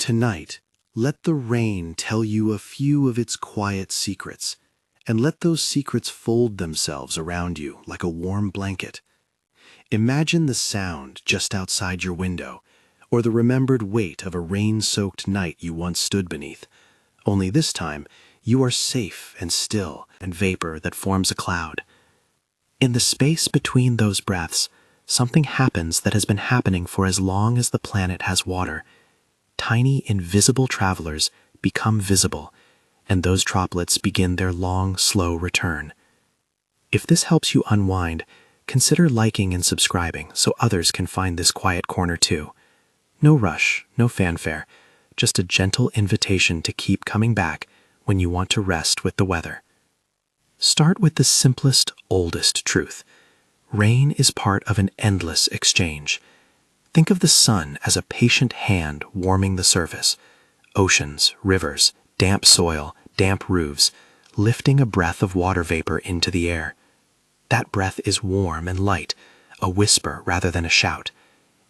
Tonight, let the rain tell you a few of its quiet secrets, and let those secrets fold themselves around you like a warm blanket. Imagine the sound just outside your window, or the remembered weight of a rain-soaked night you once stood beneath. Only this time, you are safe and still, and vapor that forms a cloud. In the space between those breaths, something happens that has been happening for as long as the planet has water. Tiny, invisible travelers become visible, and those droplets begin their long, slow return. If this helps you unwind, consider liking and subscribing so others can find this quiet corner too. No rush, no fanfare, just a gentle invitation to keep coming back when you want to rest with the weather. Start with the simplest, oldest truth. Rain is part of an endless exchange. Think of the sun as a patient hand warming the surface. Oceans, rivers, damp soil, damp roofs, lifting a breath of water vapor into the air. That breath is warm and light, a whisper rather than a shout.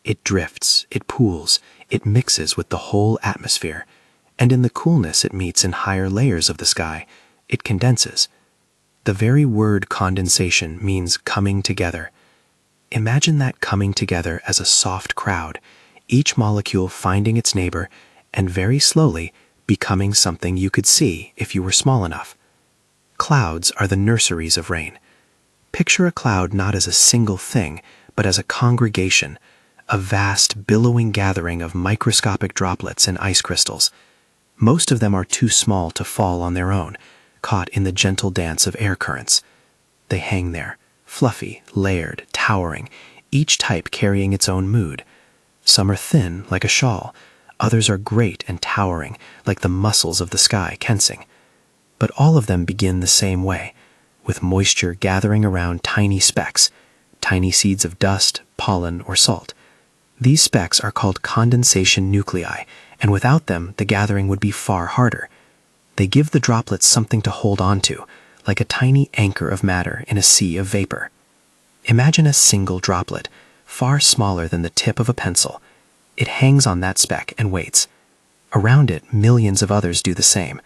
It drifts, it pools, it mixes with the whole atmosphere, and in the coolness it meets in higher layers of the sky, it condenses. The very word condensation means coming together. Imagine that coming together as a soft crowd, each molecule finding its neighbor and very slowly becoming something you could see if you were small enough. Clouds are the nurseries of rain. Picture a cloud not as a single thing, but as a congregation, a vast, billowing gathering of microscopic droplets and ice crystals. Most of them are too small to fall on their own, caught in the gentle dance of air currents. They hang there, fluffy, layered, towering, each type carrying its own mood. Some are thin, like a shawl. Others are great and towering, like the muscles of the sky kensing. But all of them begin the same way, with moisture gathering around tiny specks, tiny seeds of dust, pollen, or salt. These specks are called condensation nuclei, and without them, the gathering would be far harder. They give the droplets something to hold on to, like a tiny anchor of matter in a sea of vapor. Imagine a single droplet, far smaller than the tip of a pencil. It hangs on that speck and waits. Around it, millions of others do the same.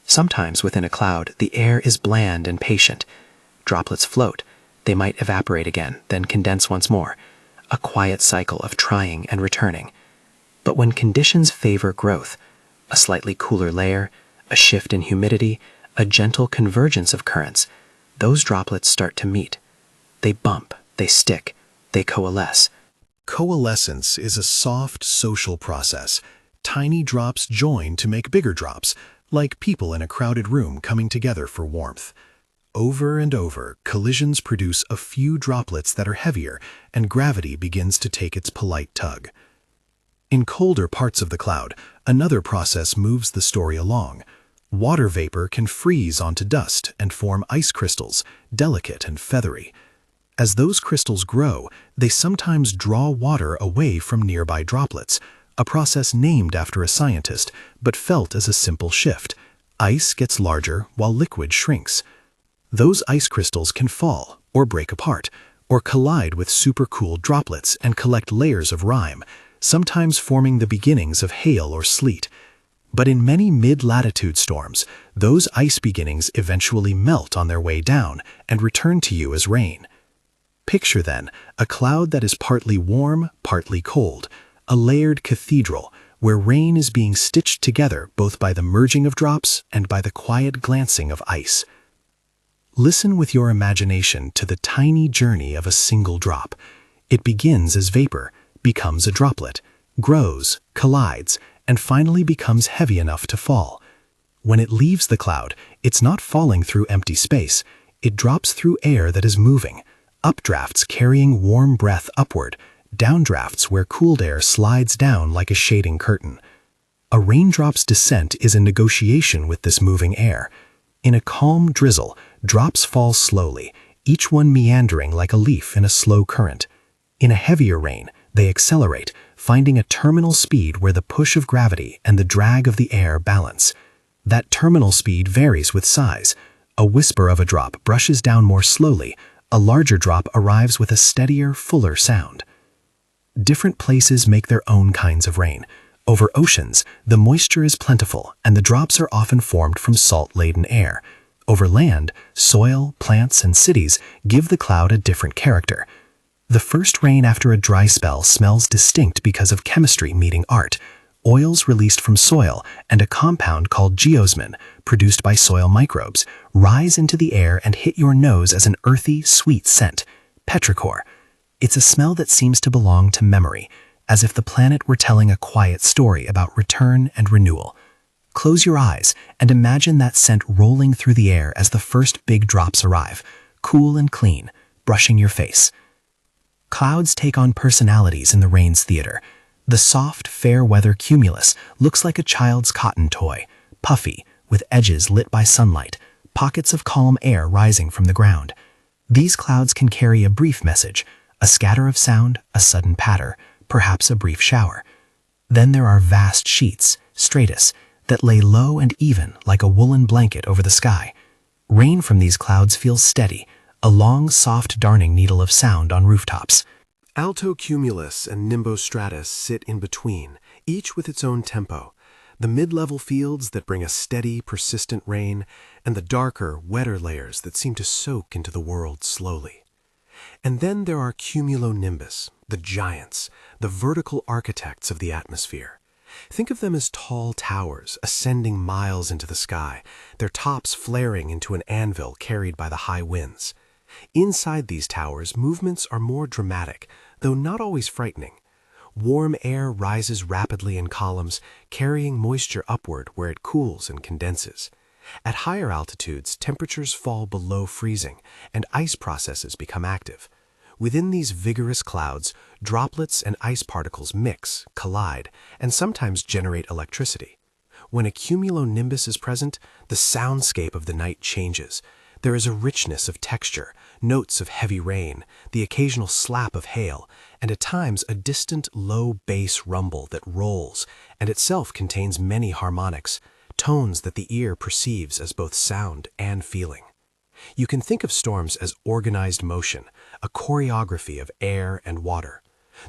Sometimes within a cloud, the air is bland and patient. Droplets float. They might evaporate again, then condense once more. A quiet cycle of trying and returning. But when conditions favor growth, a slightly cooler layer, a shift in humidity, a gentle convergence of currents, those droplets start to meet. They bump, they stick, they coalesce. Coalescence is a soft, social process. Tiny drops join to make bigger drops, like people in a crowded room coming together for warmth. Over and over, collisions produce a few droplets that are heavier, and gravity begins to take its polite tug. In colder parts of the cloud, another process moves the story along. Water vapor can freeze onto dust and form ice crystals, delicate and feathery. As those crystals grow, they sometimes draw water away from nearby droplets, a process named after a scientist, but felt as a simple shift. Ice gets larger while liquid shrinks. Those ice crystals can fall, or break apart, or collide with supercooled droplets and collect layers of rime, sometimes forming the beginnings of hail or sleet. But in many mid-latitude storms, those ice beginnings eventually melt on their way down and return to you as rain. Picture then a cloud that is partly warm, partly cold, a layered cathedral where rain is being stitched together both by the merging of drops and by the quiet glancing of ice. Listen with your imagination to the tiny journey of a single drop. It begins as vapor, becomes a droplet, grows, collides, and finally becomes heavy enough to fall. When it leaves the cloud, it's not falling through empty space. It drops through air that is moving, updrafts carrying warm breath upward, downdrafts where cooled air slides down like a shading curtain. A raindrop's descent is a negotiation with this moving air. In a calm drizzle, drops fall slowly, each one meandering like a leaf in a slow current. In a heavier rain, they accelerate, finding a terminal speed where the push of gravity and the drag of the air balance. That terminal speed varies with size. A whisper of a drop brushes down more slowly, a larger drop arrives with a steadier, fuller sound. Different places make their own kinds of rain. Over oceans, the moisture is plentiful and the drops are often formed from salt-laden air. Over land, soil, plants, and cities give the cloud a different character. The first rain after a dry spell smells distinct because of chemistry meeting art. Oils released from soil and a compound called geosmin, produced by soil microbes, rise into the air and hit your nose as an earthy, sweet scent. Petrichor. It's a smell that seems to belong to memory, as if the planet were telling a quiet story about return and renewal. Close your eyes and imagine that scent rolling through the air as the first big drops arrive, cool and clean, brushing your face. Clouds take on personalities in the rain's theater. The soft, fair-weather cumulus looks like a child's cotton toy, puffy, with edges lit by sunlight, pockets of calm air rising from the ground. These clouds can carry a brief message, a scatter of sound, a sudden patter, perhaps a brief shower. Then there are vast sheets, stratus, that lay low and even like a woolen blanket over the sky. Rain from these clouds feels steady, a long, soft darning needle of sound on rooftops. Alto cumulus and nimbostratus sit in between, each with its own tempo. The mid-level fields that bring a steady, persistent rain, and the darker, wetter layers that seem to soak into the world slowly. And then there are cumulonimbus, the giants, the vertical architects of the atmosphere. Think of them as tall towers ascending miles into the sky, their tops flaring into an anvil carried by the high winds. Inside these towers, movements are more dramatic, though not always frightening. Warm air rises rapidly in columns, carrying moisture upward where it cools and condenses. At higher altitudes, temperatures fall below freezing, and ice processes become active. Within these vigorous clouds, droplets and ice particles mix, collide, and sometimes generate electricity. When a cumulonimbus is present, the soundscape of the night changes. There is a richness of texture, notes of heavy rain, the occasional slap of hail, and at times a distant low bass rumble that rolls and itself contains many harmonics, tones that the ear perceives as both sound and feeling. You can think of storms as organized motion, a choreography of air and water.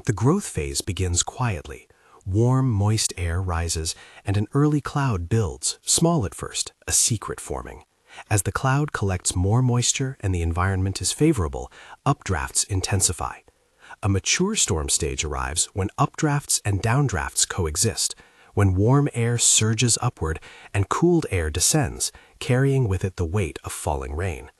The growth phase begins quietly. Warm, moist air rises, and an early cloud builds, small at first, a secret forming. As the cloud collects more moisture and the environment is favorable, updrafts intensify. A mature storm stage arrives when updrafts and downdrafts coexist, when warm air surges upward and cooled air descends, carrying with it the weight of falling rain.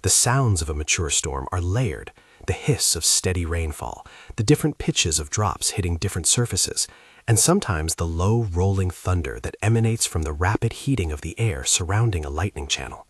The sounds of a mature storm are layered, the hiss of steady rainfall, the different pitches of drops hitting different surfaces, and sometimes the low rolling thunder that emanates from the rapid heating of the air surrounding a lightning channel.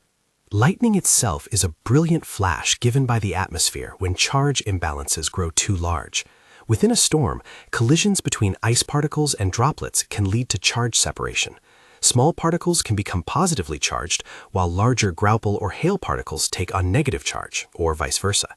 Lightning itself is a brilliant flash given by the atmosphere when charge imbalances grow too large. Within a storm, collisions between ice particles and droplets can lead to charge separation. Small particles can become positively charged, while larger graupel or hail particles take on negative charge, or vice versa.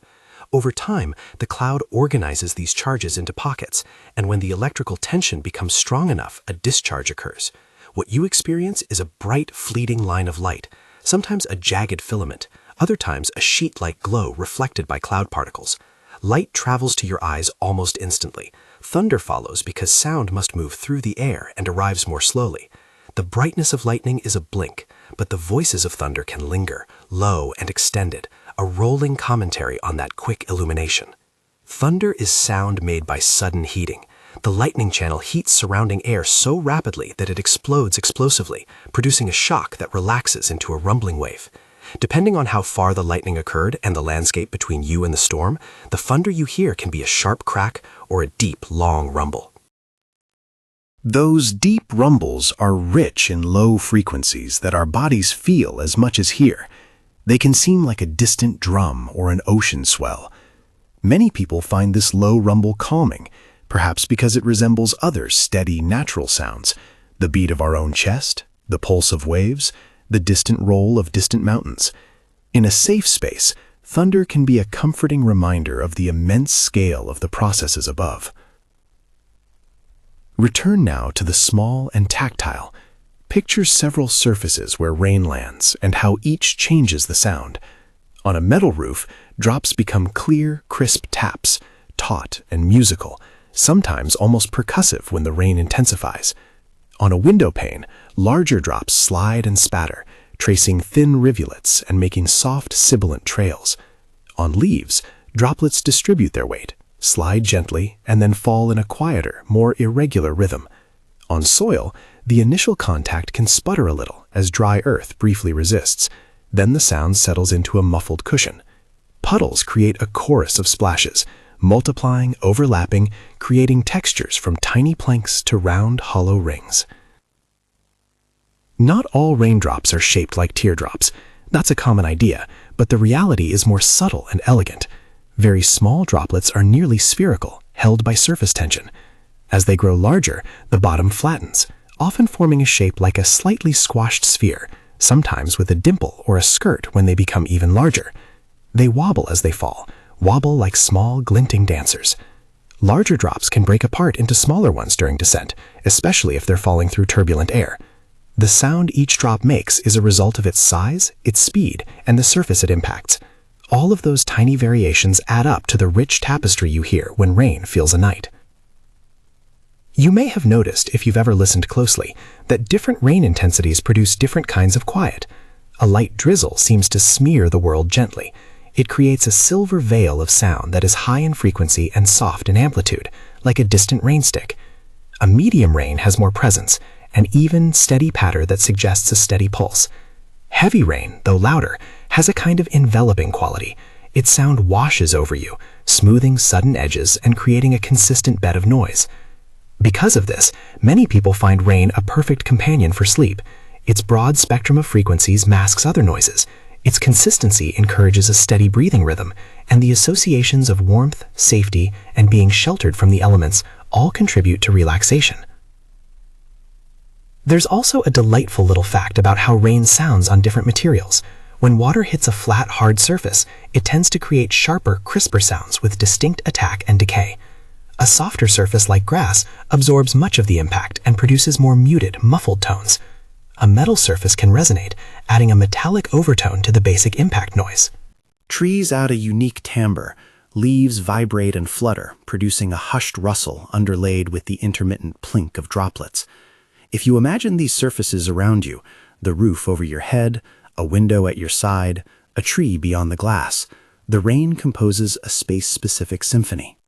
Over time, the cloud organizes these charges into pockets, and when the electrical tension becomes strong enough, a discharge occurs. What you experience is a bright, fleeting line of light, sometimes a jagged filament, other times a sheet-like glow reflected by cloud particles. Light travels to your eyes almost instantly. Thunder follows because sound must move through the air and arrives more slowly. The brightness of lightning is a blink, but the voices of thunder can linger, low and extended, a rolling commentary on that quick illumination. Thunder is sound made by sudden heating. The lightning channel heats surrounding air so rapidly that it explodes explosively, producing a shock that relaxes into a rumbling wave. Depending on how far the lightning occurred and the landscape between you and the storm, the thunder you hear can be a sharp crack or a deep, long rumble. Those deep rumbles are rich in low frequencies that our bodies feel as much as hear. They can seem like a distant drum or an ocean swell. Many people find this low rumble calming, perhaps because it resembles other steady, natural sounds, the beat of our own chest, the pulse of waves, the distant roll of distant mountains. In a safe space, thunder can be a comforting reminder of the immense scale of the processes above. Return now to the small and tactile. Picture several surfaces where rain lands and how each changes the sound. On a metal roof, drops become clear, crisp taps, taut and musical, sometimes almost percussive when the rain intensifies. On a window pane, larger drops slide and spatter, tracing thin rivulets and making soft, sibilant trails. On leaves, droplets distribute their weight, slide gently, and then fall in a quieter, more irregular rhythm. On soil, the initial contact can sputter a little as dry earth briefly resists. Then the sound settles into a muffled cushion. Puddles create a chorus of splashes, multiplying, overlapping, creating textures from tiny planks to round, hollow rings. Not all raindrops are shaped like teardrops. That's a common idea, but the reality is more subtle and elegant. Very small droplets are nearly spherical, held by surface tension. As they grow larger, the bottom flattens, often forming a shape like a slightly squashed sphere, sometimes with a dimple or a skirt when they become even larger. They wobble as they fall, wobble like small, glinting dancers. Larger drops can break apart into smaller ones during descent, especially if they're falling through turbulent air. The sound each drop makes is a result of its size, its speed, and the surface it impacts. All of those tiny variations add up to the rich tapestry you hear when rain fills a night. You may have noticed, if you've ever listened closely, that different rain intensities produce different kinds of quiet. A light drizzle seems to smear the world gently. It creates a silver veil of sound that is high in frequency and soft in amplitude, like a distant rainstick. A medium rain has more presence, an even, steady patter that suggests a steady pulse. Heavy rain, though louder, has a kind of enveloping quality. Its sound washes over you, smoothing sudden edges and creating a consistent bed of noise. Because of this, many people find rain a perfect companion for sleep. Its broad spectrum of frequencies masks other noises. Its consistency encourages a steady breathing rhythm, and the associations of warmth, safety, and being sheltered from the elements all contribute to relaxation. There's also a delightful little fact about how rain sounds on different materials. When water hits a flat, hard surface, it tends to create sharper, crisper sounds with distinct attack and decay. A softer surface like grass absorbs much of the impact and produces more muted, muffled tones. A metal surface can resonate, adding a metallic overtone to the basic impact noise. Trees add a unique timbre. Leaves vibrate and flutter, producing a hushed rustle underlaid with the intermittent plink of droplets. If you imagine these surfaces around you, the roof over your head, a window at your side, a tree beyond the glass, the rain composes a space-specific symphony.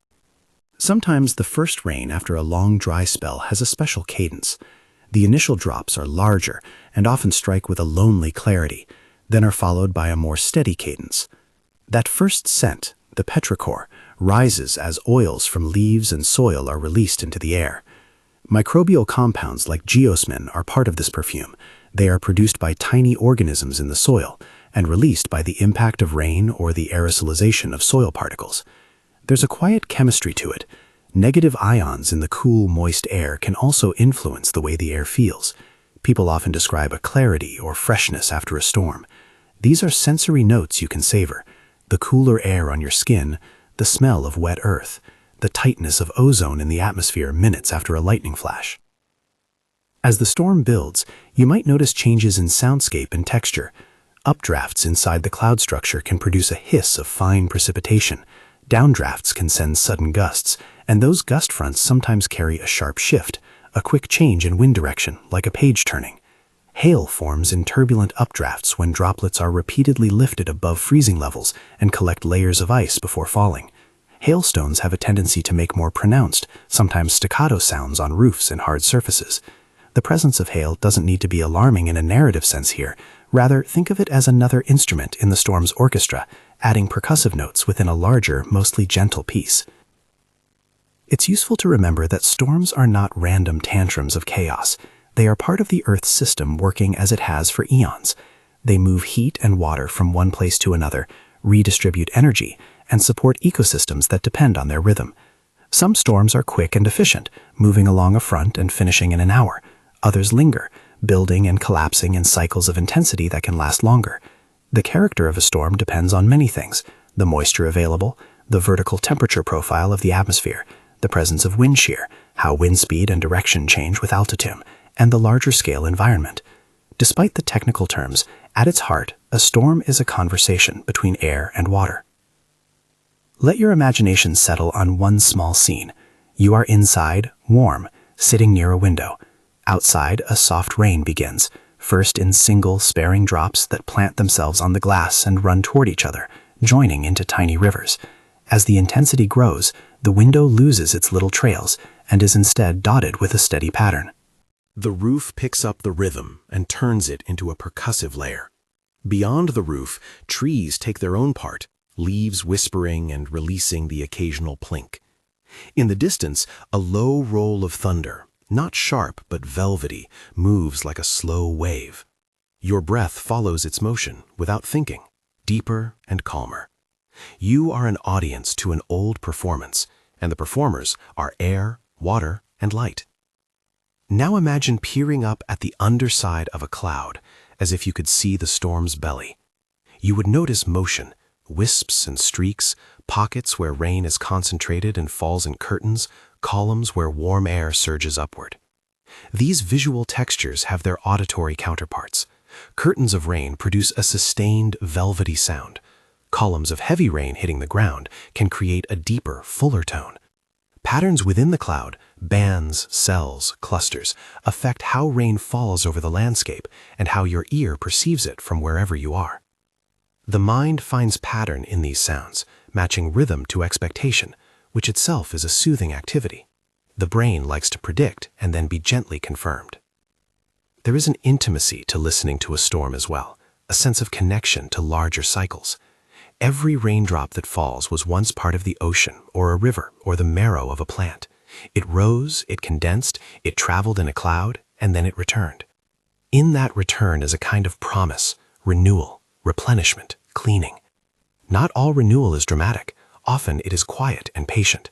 Sometimes the first rain after a long dry spell has a special cadence. The initial drops are larger and often strike with a lonely clarity, then are followed by a more steady cadence. That first scent, the petrichor, rises as oils from leaves and soil are released into the air. Microbial compounds like geosmin are part of this perfume. They are produced by tiny organisms in the soil and released by the impact of rain or the aerosolization of soil particles. There's a quiet chemistry to it. Negative ions in the cool, moist air can also influence the way the air feels. People often describe a clarity or freshness after a storm. These are sensory notes you can savor. The cooler air on your skin, the smell of wet earth, the tightness of ozone in the atmosphere minutes after a lightning flash. As the storm builds, you might notice changes in soundscape and texture. Updrafts inside the cloud structure can produce a hiss of fine precipitation. Downdrafts can send sudden gusts, and those gust fronts sometimes carry a sharp shift, a quick change in wind direction, like a page turning. Hail forms in turbulent updrafts when droplets are repeatedly lifted above freezing levels and collect layers of ice before falling. Hailstones have a tendency to make more pronounced, sometimes staccato sounds on roofs and hard surfaces. The presence of hail doesn't need to be alarming in a narrative sense here. Rather, think of it as another instrument in the storm's orchestra, adding percussive notes within a larger, mostly gentle piece. It's useful to remember that storms are not random tantrums of chaos. They are part of the Earth's system working as it has for eons. They move heat and water from one place to another, redistribute energy, and support ecosystems that depend on their rhythm. Some storms are quick and efficient, moving along a front and finishing in an hour. Others linger, building and collapsing in cycles of intensity that can last longer. The character of a storm depends on many things: the moisture available, the vertical temperature profile of the atmosphere, the presence of wind shear, how wind speed and direction change with altitude, and the larger scale environment. Despite the technical terms, at its heart, a storm is a conversation between air and water. Let your imagination settle on one small scene. You are inside, warm, sitting near a window. Outside, a soft rain begins, first in single, sparing drops that plant themselves on the glass and run toward each other, joining into tiny rivers. As the intensity grows, the window loses its little trails and is instead dotted with a steady pattern. The roof picks up the rhythm and turns it into a percussive layer. Beyond the roof, trees take their own part, leaves whispering and releasing the occasional plink. In the distance, a low roll of thunder, not sharp but velvety, moves like a slow wave. Your breath follows its motion without thinking, deeper and calmer. You are an audience to an old performance, and the performers are air, water, and light. Now imagine peering up at the underside of a cloud, as if you could see the storm's belly. You would notice motion, wisps and streaks, pockets where rain is concentrated and falls in curtains, columns where warm air surges upward. These visual textures have their auditory counterparts. Curtains of rain produce a sustained, velvety sound. Columns of heavy rain hitting the ground can create a deeper, fuller tone. Patterns within the cloud, bands, cells, clusters, affect how rain falls over the landscape and how your ear perceives it from wherever you are. The mind finds pattern in these sounds, matching rhythm to expectation, which itself is a soothing activity. The brain likes to predict and then be gently confirmed. There is an intimacy to listening to a storm as well, a sense of connection to larger cycles. Every raindrop that falls was once part of the ocean or a river or the marrow of a plant. It rose, it condensed, it traveled in a cloud, and then it returned. In that return is a kind of promise, renewal, replenishment, cleaning. Not all renewal is dramatic. Often it is quiet and patient.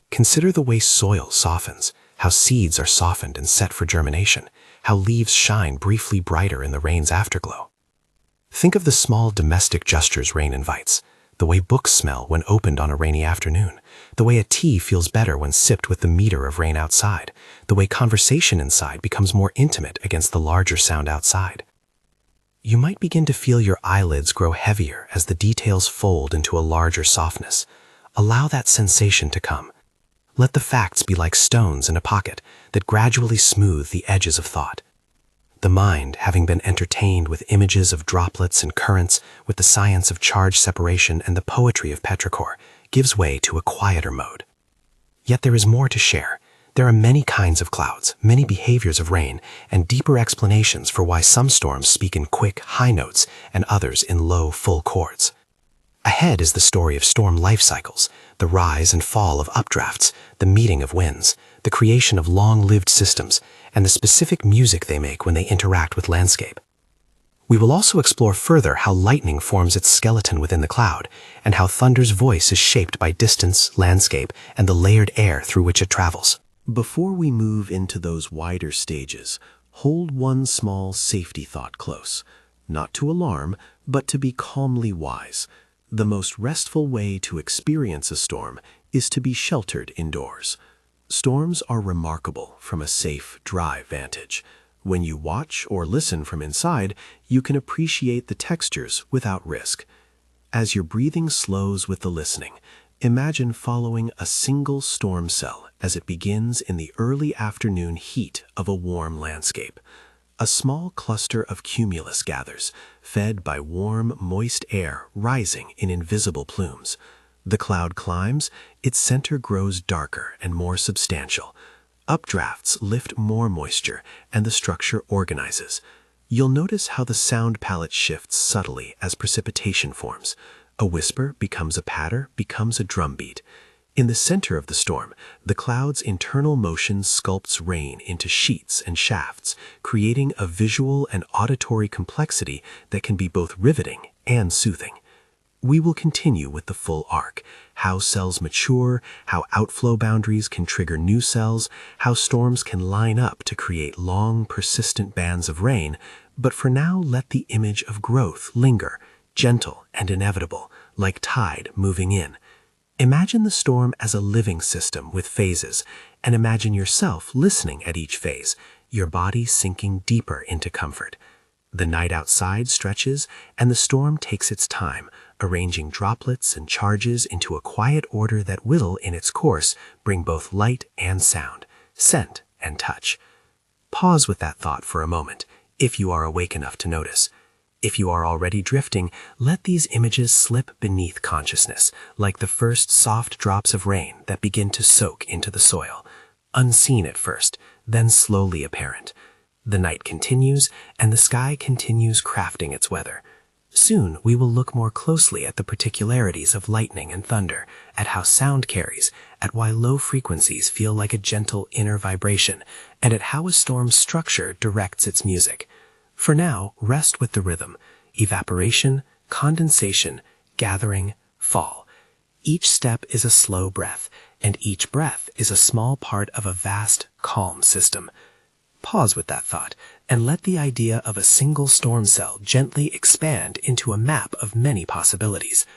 Consider the way soil softens, how seeds are softened and set for germination, how leaves shine briefly brighter in the rain's afterglow. Think of the small domestic gestures rain invites, the way books smell when opened on a rainy afternoon, the way a tea feels better when sipped with the meter of rain outside, the way conversation inside becomes more intimate against the larger sound outside. You might begin to feel your eyelids grow heavier as the details fold into a larger softness. Allow that sensation to come. Let the facts be like stones in a pocket that gradually smooth the edges of thought. The mind, having been entertained with images of droplets and currents, with the science of charge separation and the poetry of petrichor, gives way to a quieter mode. Yet there is more to share. There are many kinds of clouds, many behaviors of rain, and deeper explanations for why some storms speak in quick, high notes and others in low, full chords. Ahead is the story of storm life cycles, the rise and fall of updrafts, the meeting of winds, the creation of long-lived systems, and the specific music they make when they interact with landscape. We will also explore further how lightning forms its skeleton within the cloud, and how thunder's voice is shaped by distance, landscape, and the layered air through which it travels. Before we move into those wider stages, hold one small safety thought close, not to alarm, but to be calmly wise. The most restful way to experience a storm is to be sheltered indoors. Storms are remarkable from a safe, dry vantage. When you watch or listen from inside, you can appreciate the textures without risk. As your breathing slows with the listening, imagine following a single storm cell as it begins in the early afternoon heat of a warm landscape. A small cluster of cumulus gathers, fed by warm, moist air rising in invisible plumes. The cloud climbs, its center grows darker and more substantial. Updrafts lift more moisture, and the structure organizes. You'll notice how the sound palette shifts subtly as precipitation forms. A whisper becomes a patter, becomes a drumbeat. In the center of the storm, the cloud's internal motion sculpts rain into sheets and shafts, creating a visual and auditory complexity that can be both riveting and soothing. We will continue with the full arc, how cells mature, how outflow boundaries can trigger new cells, how storms can line up to create long, persistent bands of rain, but for now let the image of growth linger, gentle and inevitable, like tide moving in. Imagine the storm as a living system with phases, and imagine yourself listening at each phase, your body sinking deeper into comfort. The night outside stretches, and the storm takes its time, arranging droplets and charges into a quiet order that will, in its course, bring both light and sound, scent and touch. Pause with that thought for a moment, if you are awake enough to notice. If you are already drifting, let these images slip beneath consciousness, like the first soft drops of rain that begin to soak into the soil. Unseen at first, then slowly apparent. The night continues, and the sky continues crafting its weather. Soon we will look more closely at the particularities of lightning and thunder, at how sound carries, at why low frequencies feel like a gentle inner vibration, and at how a storm's structure directs its music. For now, rest with the rhythm: evaporation, condensation, gathering, fall. Each step is a slow breath, and each breath is a small part of a vast, calm system. Pause with that thought, and let the idea of a single storm cell gently expand into a map of many possibilities.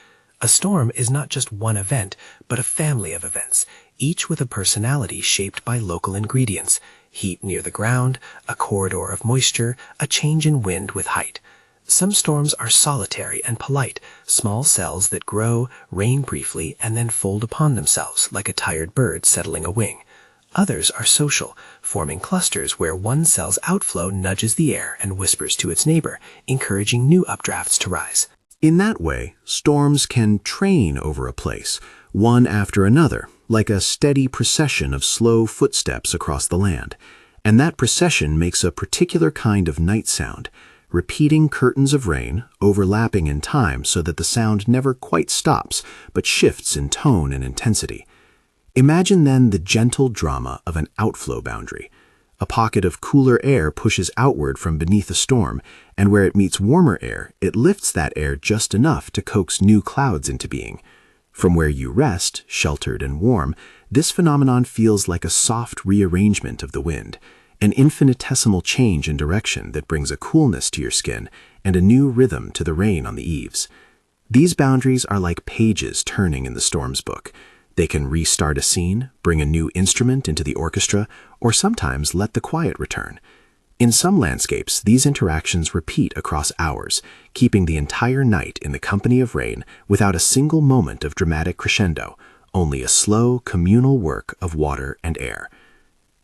A storm is not just one event, but a family of events, each with a personality shaped by local ingredients: heat near the ground, a corridor of moisture, a change in wind with height. Some storms are solitary and polite, small cells that grow, reign briefly, and then fold upon themselves like a tired bird settling a wing. Others are social, forming clusters where one cell's outflow nudges the air and whispers to its neighbor, encouraging new updrafts to rise. In that way, storms can train over a place, one after another, like a steady procession of slow footsteps across the land. And that procession makes a particular kind of night sound, repeating curtains of rain, overlapping in time so that the sound never quite stops, but shifts in tone and intensity. Imagine then the gentle drama of an outflow boundary. A pocket of cooler air pushes outward from beneath a storm, and where it meets warmer air, it lifts that air just enough to coax new clouds into being. From where you rest, sheltered and warm, this phenomenon feels like a soft rearrangement of the wind, an infinitesimal change in direction that brings a coolness to your skin and a new rhythm to the rain on the eaves. These boundaries are like pages turning in the storm's book. They can restart a scene, bring a new instrument into the orchestra, or sometimes let the quiet return. In some landscapes, these interactions repeat across hours, keeping the entire night in the company of rain without a single moment of dramatic crescendo, only a slow, communal work of water and air.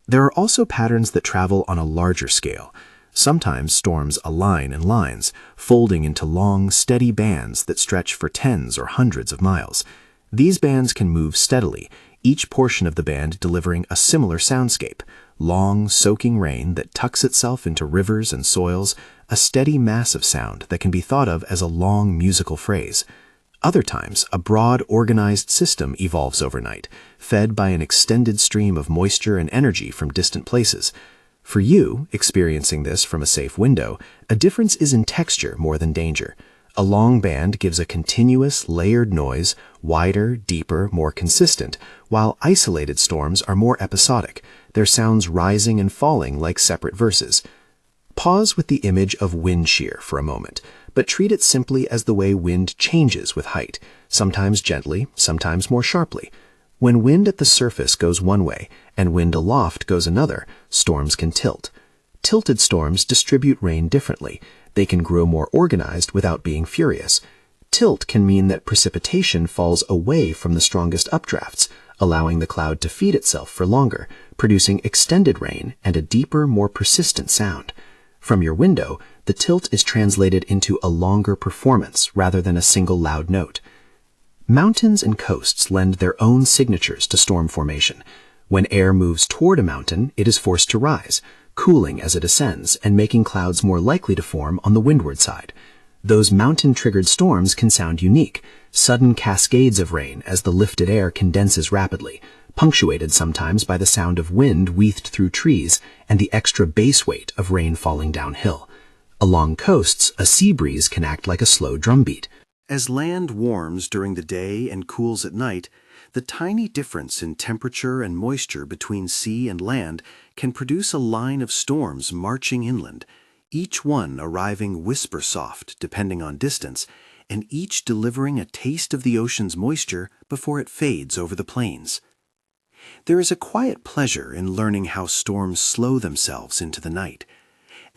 There are also patterns that travel on a larger scale. Sometimes storms align in lines, folding into long, steady bands that stretch for tens or hundreds of miles. These bands can move steadily, each portion of the band delivering a similar soundscape: long, soaking rain that tucks itself into rivers and soils, a steady mass of sound that can be thought of as a long musical phrase. Other times, a broad, organized system evolves overnight, fed by an extended stream of moisture and energy from distant places. For you, experiencing this from a safe window, a difference is in texture more than danger. A long band gives a continuous, layered noise, wider, deeper, more consistent, while isolated storms are more episodic, their sounds rising and falling like separate verses. Pause with the image of wind shear for a moment, but treat it simply as the way wind changes with height, sometimes gently, sometimes more sharply. When wind at the surface goes one way and wind aloft goes another, storms can tilt. Tilted storms distribute rain differently. They can grow more organized without being furious. Tilt can mean that precipitation falls away from the strongest updrafts, allowing the cloud to feed itself for longer, producing extended rain and a deeper, more persistent sound. From your window, the tilt is translated into a longer performance rather than a single loud note. Mountains and coasts lend their own signatures to storm formation. When air moves toward a mountain, it is forced to rise, cooling as it ascends and making clouds more likely to form on the windward side. Those mountain-triggered storms can sound unique, sudden cascades of rain as the lifted air condenses rapidly, punctuated sometimes by the sound of wind wreathed through trees and the extra base weight of rain falling downhill. Along coasts, a sea breeze can act like a slow drumbeat. As land warms during the day and cools at night, the tiny difference in temperature and moisture between sea and land can produce a line of storms marching inland, each one arriving whisper-soft depending on distance, and each delivering a taste of the ocean's moisture before it fades over the plains. There is a quiet pleasure in learning how storms slow themselves into the night.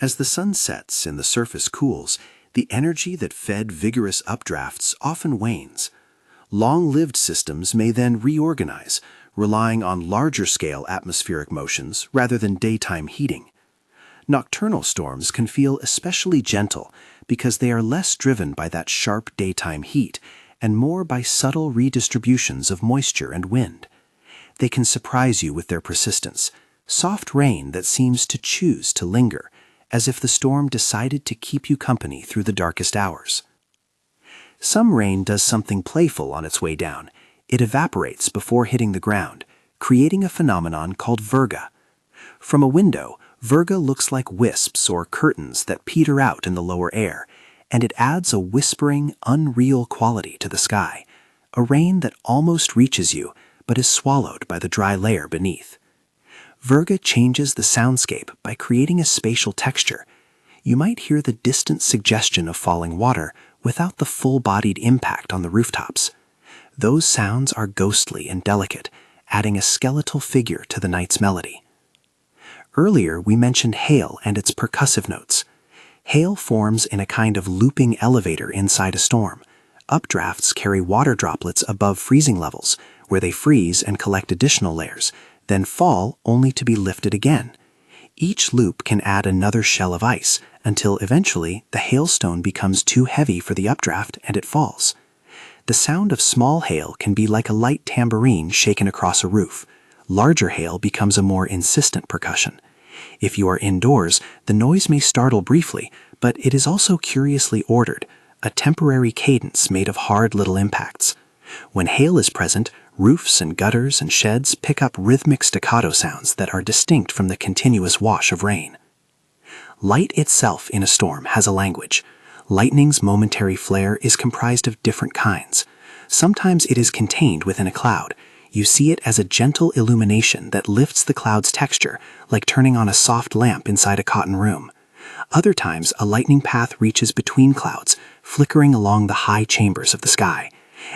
As the sun sets and the surface cools, the energy that fed vigorous updrafts often wanes. Long-lived systems may then reorganize, relying on larger-scale atmospheric motions rather than daytime heating. Nocturnal storms can feel especially gentle because they are less driven by that sharp daytime heat and more by subtle redistributions of moisture and wind. They can surprise you with their persistence, soft rain that seems to choose to linger, as if the storm decided to keep you company through the darkest hours. Some rain does something playful on its way down. It evaporates before hitting the ground, creating a phenomenon called virga. From a window, virga looks like wisps or curtains that peter out in the lower air, and it adds a whispering, unreal quality to the sky, a rain that almost reaches you but is swallowed by the dry layer beneath. Virga changes the soundscape by creating a spatial texture. You might hear the distant suggestion of falling water without the full-bodied impact on the rooftops. Those sounds are ghostly and delicate, adding a skeletal figure to the night's melody. Earlier, we mentioned hail and its percussive notes. Hail forms in a kind of looping elevator inside a storm. Updrafts carry water droplets above freezing levels, where they freeze and collect additional layers, then fall only to be lifted again. Each loop can add another shell of ice, until eventually the hailstone becomes too heavy for the updraft and it falls. The sound of small hail can be like a light tambourine shaken across a roof. Larger hail becomes a more insistent percussion. If you are indoors, the noise may startle briefly, but it is also curiously ordered, a temporary cadence made of hard little impacts. When hail is present, roofs and gutters and sheds pick up rhythmic staccato sounds that are distinct from the continuous wash of rain. Light itself in a storm has a language. Lightning's momentary flare is comprised of different kinds. Sometimes it is contained within a cloud. You see it as a gentle illumination that lifts the cloud's texture, like turning on a soft lamp inside a cotton room. Other times, a lightning path reaches between clouds, flickering along the high chambers of the sky.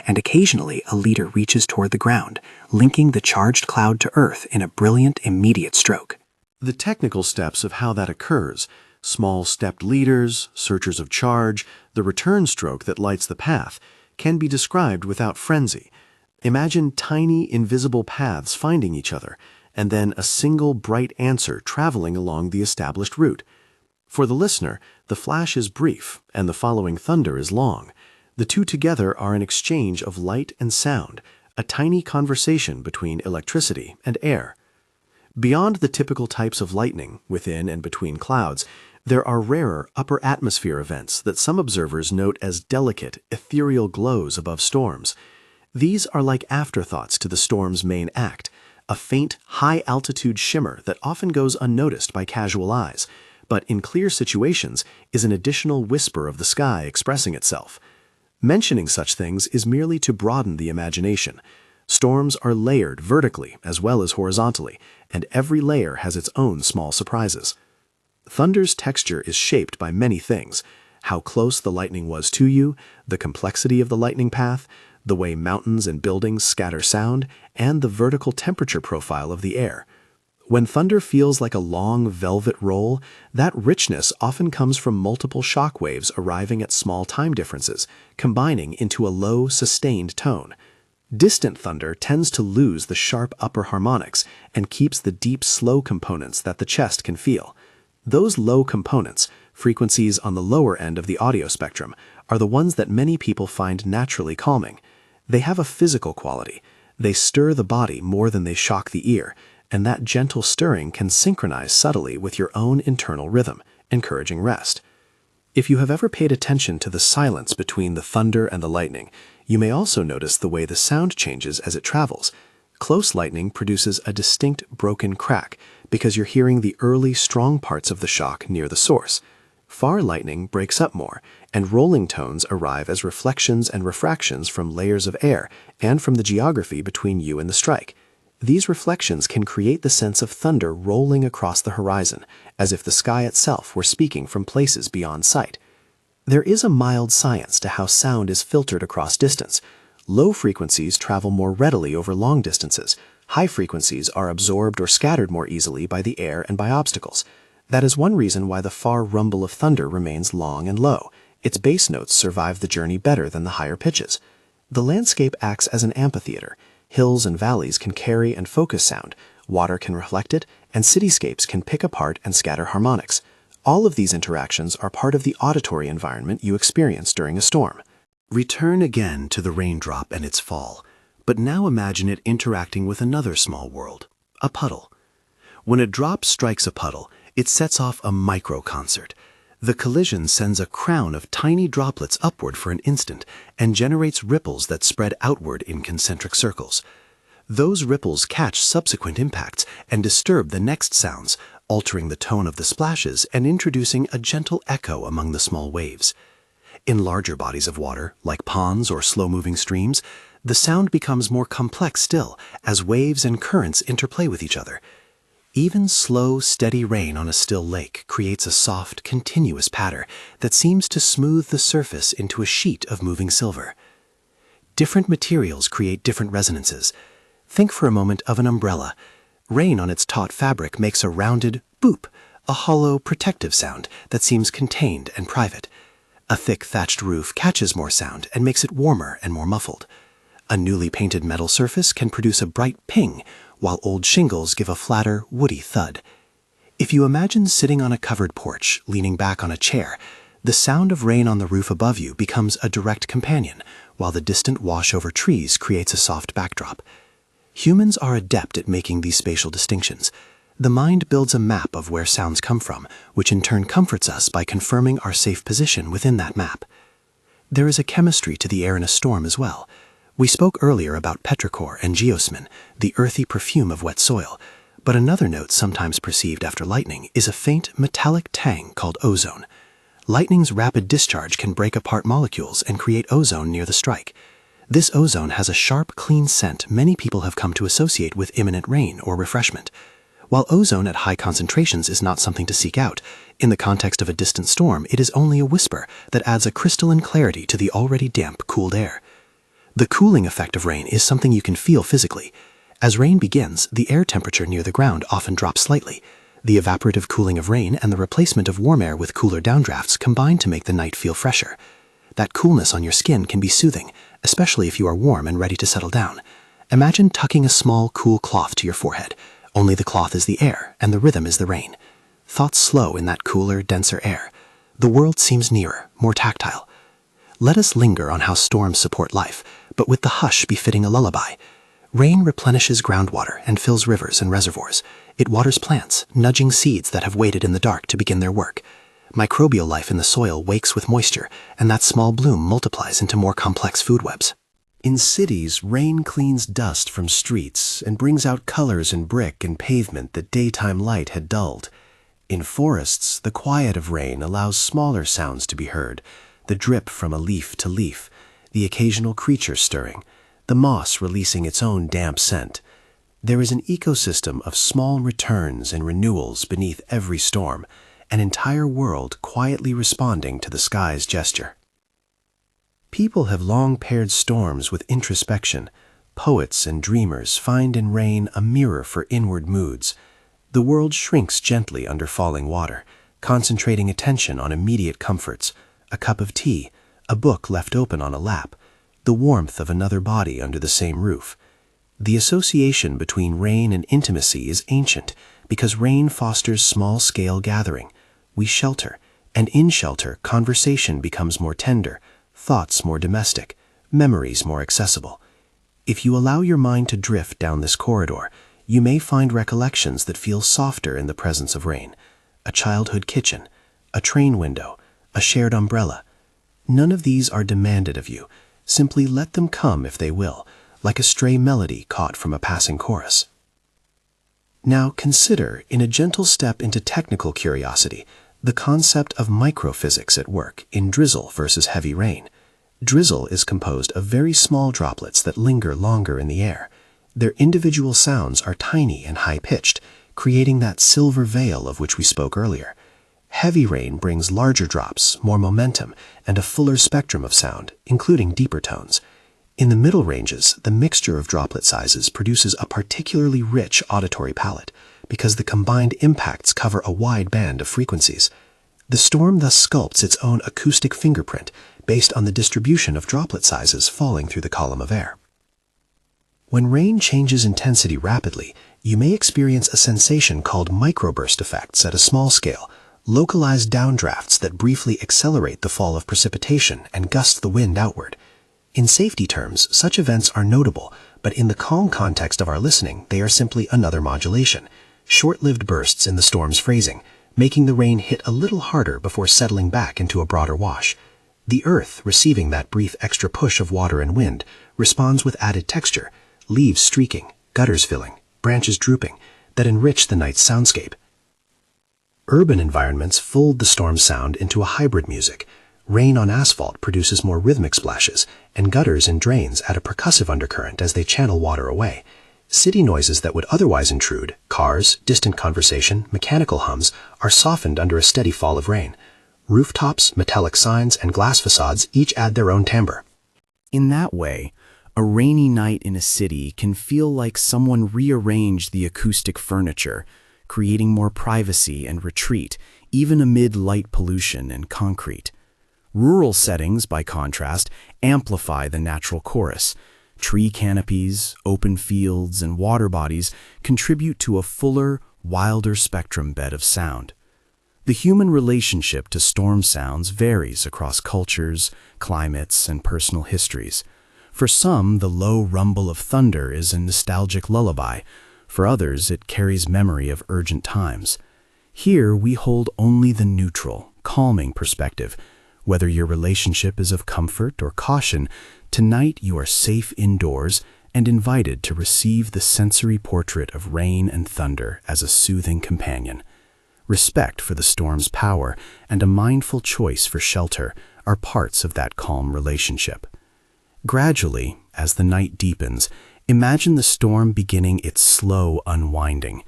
And occasionally, a leader reaches toward the ground, linking the charged cloud to earth in a brilliant, immediate stroke. The technical steps of how that occurs, small stepped leaders, searchers of charge, the return stroke that lights the path, can be described without frenzy. Imagine tiny, invisible paths finding each other, and then a single bright answer traveling along the established route. For the listener, the flash is brief, and the following thunder is long. The two together are an exchange of light and sound, a tiny conversation between electricity and air. Beyond the typical types of lightning, within and between clouds, there are rarer upper atmosphere events that some observers note as delicate, ethereal glows above storms. These are like afterthoughts to the storm's main act, a faint, high-altitude shimmer that often goes unnoticed by casual eyes, but in clear situations is an additional whisper of the sky expressing itself. Mentioning such things is merely to broaden the imagination. Storms are layered vertically as well as horizontally, and every layer has its own small surprises. Thunder's texture is shaped by many things: how close the lightning was to you, the complexity of the lightning path, the way mountains and buildings scatter sound, and the vertical temperature profile of the air. When thunder feels like a long velvet roll, that richness often comes from multiple shock waves arriving at small time differences, combining into a low, sustained tone. Distant thunder tends to lose the sharp upper harmonics and keeps the deep, slow components that the chest can feel. Those low components, frequencies on the lower end of the audio spectrum, are the ones that many people find naturally calming. They have a physical quality. They stir the body more than they shock the ear, and that gentle stirring can synchronize subtly with your own internal rhythm, encouraging rest. If you have ever paid attention to the silence between the thunder and the lightning, you may also notice the way the sound changes as it travels. Close lightning produces a distinct broken crack because you're hearing the early, strong parts of the shock near the source. Far lightning breaks up more, and rolling tones arrive as reflections and refractions from layers of air and from the geography between you and the strike. These reflections can create the sense of thunder rolling across the horizon, as if the sky itself were speaking from places beyond sight. There is a mild science to how sound is filtered across distance. Low frequencies travel more readily over long distances. High frequencies are absorbed or scattered more easily by the air and by obstacles. That is one reason why the far rumble of thunder remains long and low. Its bass notes survive the journey better than the higher pitches. The landscape acts as an amphitheater. Hills and valleys can carry and focus sound, water can reflect it, and cityscapes can pick apart and scatter harmonics. All of these interactions are part of the auditory environment you experience during a storm. Return again to the raindrop and its fall, but now imagine it interacting with another small world, a puddle. When a drop strikes a puddle, it sets off a microconcert. The collision sends a crown of tiny droplets upward for an instant and generates ripples that spread outward in concentric circles. Those ripples catch subsequent impacts and disturb the next sounds, altering the tone of the splashes and introducing a gentle echo among the small waves. In larger bodies of water, like ponds or slow-moving streams, the sound becomes more complex still as waves and currents interplay with each other. Even slow, steady rain on a still lake creates a soft, continuous patter that seems to smooth the surface into a sheet of moving silver. Different materials create different resonances. Think for a moment of an umbrella. Rain on its taut fabric makes a rounded boop, a hollow, protective sound that seems contained and private. A thick thatched roof catches more sound and makes it warmer and more muffled. A newly painted metal surface can produce a bright ping, while old shingles give a flatter, woody thud. If you imagine sitting on a covered porch, leaning back on a chair, the sound of rain on the roof above you becomes a direct companion, while the distant wash over trees creates a soft backdrop. Humans are adept at making these spatial distinctions. The mind builds a map of where sounds come from, which in turn comforts us by confirming our safe position within that map. There is a chemistry to the air in a storm as well. We spoke earlier about petrichor and geosmin, the earthy perfume of wet soil, but another note sometimes perceived after lightning is a faint metallic tang called ozone. Lightning's rapid discharge can break apart molecules and create ozone near the strike. This ozone has a sharp, clean scent many people have come to associate with imminent rain or refreshment. While ozone at high concentrations is not something to seek out, in the context of a distant storm it is only a whisper that adds a crystalline clarity to the already damp, cooled air. The cooling effect of rain is something you can feel physically. As rain begins, the air temperature near the ground often drops slightly. The evaporative cooling of rain and the replacement of warm air with cooler downdrafts combine to make the night feel fresher. That coolness on your skin can be soothing, especially if you are warm and ready to settle down. Imagine tucking a small, cool cloth to your forehead. Only the cloth is the air, and the rhythm is the rain. Thoughts slow in that cooler, denser air. The world seems nearer, more tactile. Let us linger on how storms support life, but with the hush befitting a lullaby. Rain replenishes groundwater and fills rivers and reservoirs. It waters plants, nudging seeds that have waited in the dark to begin their work. Microbial life in the soil wakes with moisture, and that small bloom multiplies into more complex food webs. In cities, rain cleans dust from streets and brings out colors in brick and pavement that daytime light had dulled. In forests, the quiet of rain allows smaller sounds to be heard, the drip from a leaf to leaf, the occasional creature stirring, the moss releasing its own damp scent. There is an ecosystem of small returns and renewals beneath every storm, an entire world quietly responding to the sky's gesture. People have long paired storms with introspection. Poets and dreamers find in rain a mirror for inward moods. The world shrinks gently under falling water, concentrating attention on immediate comforts, a cup of tea, a book left open on a lap, the warmth of another body under the same roof. The association between rain and intimacy is ancient because rain fosters small-scale gathering. We shelter, and in shelter, conversation becomes more tender, thoughts more domestic, memories more accessible. If you allow your mind to drift down this corridor, you may find recollections that feel softer in the presence of rain. A childhood kitchen, a train window, a shared umbrella. None of these are demanded of you. Simply let them come if they will, like a stray melody caught from a passing chorus. Now consider, in a gentle step into technical curiosity, the concept of microphysics at work in drizzle versus heavy rain. Drizzle is composed of very small droplets that linger longer in the air. Their individual sounds are tiny and high-pitched, creating that silver veil of which we spoke earlier. Heavy rain brings larger drops, more momentum, and a fuller spectrum of sound, including deeper tones. In the middle ranges, the mixture of droplet sizes produces a particularly rich auditory palette, because the combined impacts cover a wide band of frequencies. The storm thus sculpts its own acoustic fingerprint based on the distribution of droplet sizes falling through the column of air. When rain changes intensity rapidly, you may experience a sensation called microburst effects at a small scale, localized downdrafts that briefly accelerate the fall of precipitation and gust the wind outward. In safety terms, such events are notable, but in the calm context of our listening, they are simply another modulation, short-lived bursts in the storm's phrasing, making the rain hit a little harder before settling back into a broader wash. The earth, receiving that brief extra push of water and wind, responds with added texture, leaves streaking, gutters filling, branches drooping, that enrich the night's soundscape. Urban environments fold the storm sound into a hybrid music. Rain on asphalt produces more rhythmic splashes, and gutters and drains add a percussive undercurrent as they channel water away. City noises that would otherwise intrude, cars, distant conversation, mechanical hums, are softened under a steady fall of rain. Rooftops, metallic signs, and glass facades each add their own timbre. In that way, a rainy night in a city can feel like someone rearranged the acoustic furniture, creating more privacy and retreat, even amid light pollution and concrete. Rural settings, by contrast, amplify the natural chorus. Tree canopies, open fields, and water bodies contribute to a fuller, wilder spectrum bed of sound. The human relationship to storm sounds varies across cultures, climates, and personal histories. For some, the low rumble of thunder is a nostalgic lullaby. For others, it carries memory of urgent times. Here, we hold only the neutral, calming perspective. Whether your relationship is of comfort or caution, tonight you are safe indoors and invited to receive the sensory portrait of rain and thunder as a soothing companion. Respect for the storm's power and a mindful choice for shelter are parts of that calm relationship. Gradually, as the night deepens, imagine the storm beginning its slow unwinding.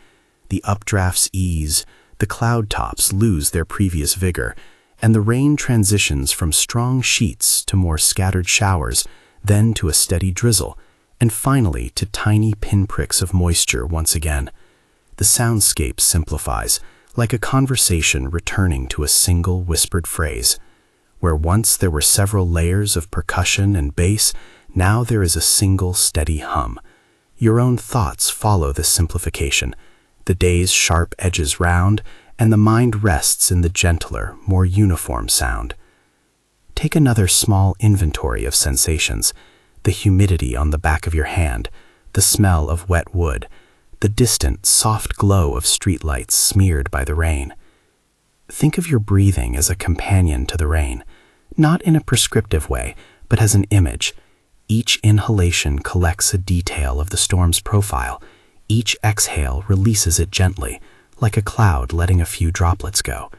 The updrafts ease, the cloud tops lose their previous vigor, and the rain transitions from strong sheets to more scattered showers, then to a steady drizzle, and finally to tiny pinpricks of moisture once again. The soundscape simplifies, like a conversation returning to a single whispered phrase. Where once there were several layers of percussion and bass, now there is a single steady hum. Your own thoughts follow this simplification, the day's sharp edges round, and the mind rests in the gentler, more uniform sound. Take another small inventory of sensations: the humidity on the back of your hand, the smell of wet wood, the distant, soft glow of streetlights smeared by the rain. Think of your breathing as a companion to the rain, not in a prescriptive way, but as an image. Each inhalation collects a detail of the storm's profile. Each exhale releases it gently, like a cloud letting a few droplets go.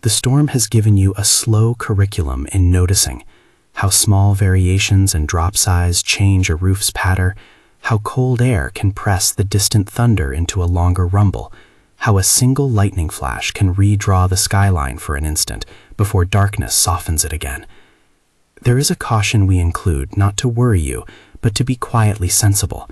The storm has given you a slow curriculum in noticing how small variations in drop size change a roof's patter, how cold air can press the distant thunder into a longer rumble, how a single lightning flash can redraw the skyline for an instant before darkness softens it again. There is a caution we include not to worry you, but to be quietly sensible.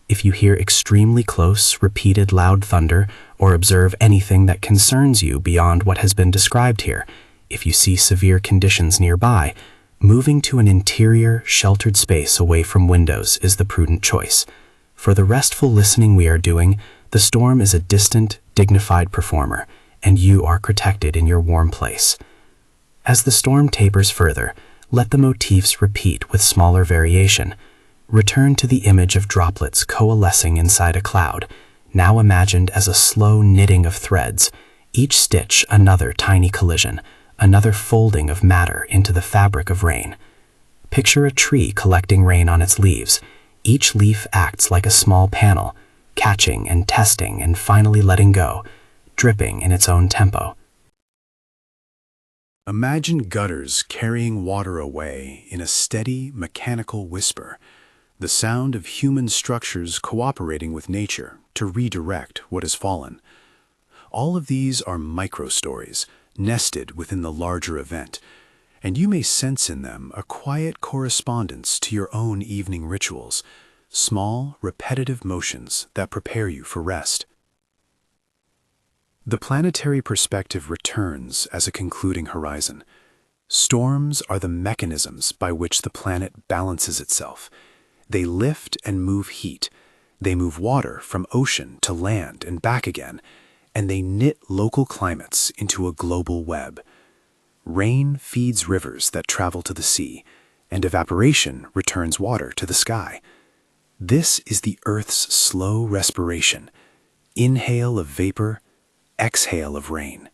If you hear extremely close, repeated loud thunder, or observe anything that concerns you beyond what has been described here, if you see severe conditions nearby, moving to an interior, sheltered space away from windows is the prudent choice. For the restful listening we are doing, the storm is a distant, dignified performer, and you are protected in your warm place. As the storm tapers further, let the motifs repeat with smaller variation. Return to the image of droplets coalescing inside a cloud, now imagined as a slow knitting of threads, each stitch another tiny collision, another folding of matter into the fabric of rain. Picture a tree collecting rain on its leaves. Each leaf acts like a small panel, catching and testing and finally letting go, dripping in its own tempo. Imagine gutters carrying water away in a steady, mechanical whisper, the sound of human structures cooperating with nature to redirect what has fallen. All of these are micro-stories, nested within the larger event, and you may sense in them a quiet correspondence to your own evening rituals, small, repetitive motions that prepare you for rest. The planetary perspective returns as a concluding horizon. Storms are the mechanisms by which the planet balances itself. They lift and move heat, They move water from ocean to land and back again, and they knit local climates into a global web. Rain feeds rivers that travel to the sea, and evaporation returns water to the sky. This is the Earth's slow respiration, inhale of vapor, exhale of rain.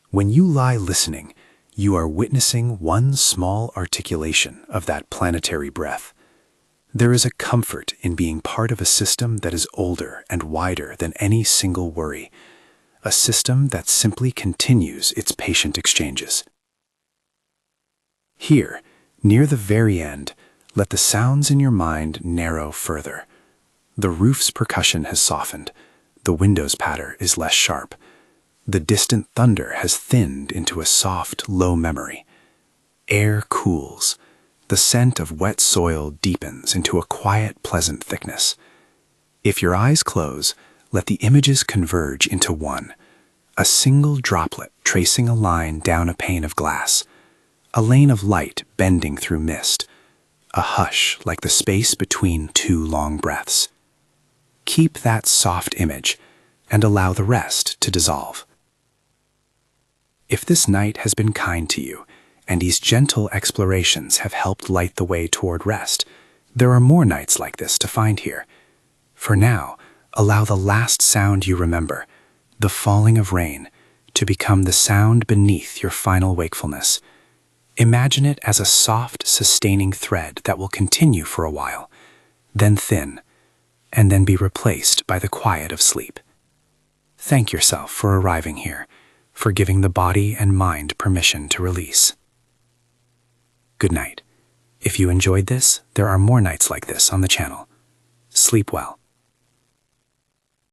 When you lie listening, you are witnessing one small articulation of that planetary breath. There is a comfort in being part of a system that is older and wider than any single worry, a system that simply continues its patient exchanges. Here, near the very end, let the sounds in your mind narrow further. The roof's percussion has softened, the window's patter is less sharp. The distant thunder has thinned into a soft, low memory. Air cools. The scent of wet soil deepens into a quiet, pleasant thickness. If your eyes close, let the images converge into one. A single droplet tracing a line down a pane of glass. A lane of light bending through mist. A hush like the space between two long breaths. Keep that soft image and allow the rest to dissolve. If this night has been kind to you, and these gentle explorations have helped light the way toward rest, there are more nights like this to find here. For now, allow the last sound you remember, the falling of rain, to become the sound beneath your final wakefulness. Imagine it as a soft, sustaining thread that will continue for a while, then thin, and then be replaced by the quiet of sleep. Thank yourself for arriving here, for giving the body and mind permission to release. Good night. If you enjoyed this, there are more nights like this on the channel. Sleep well.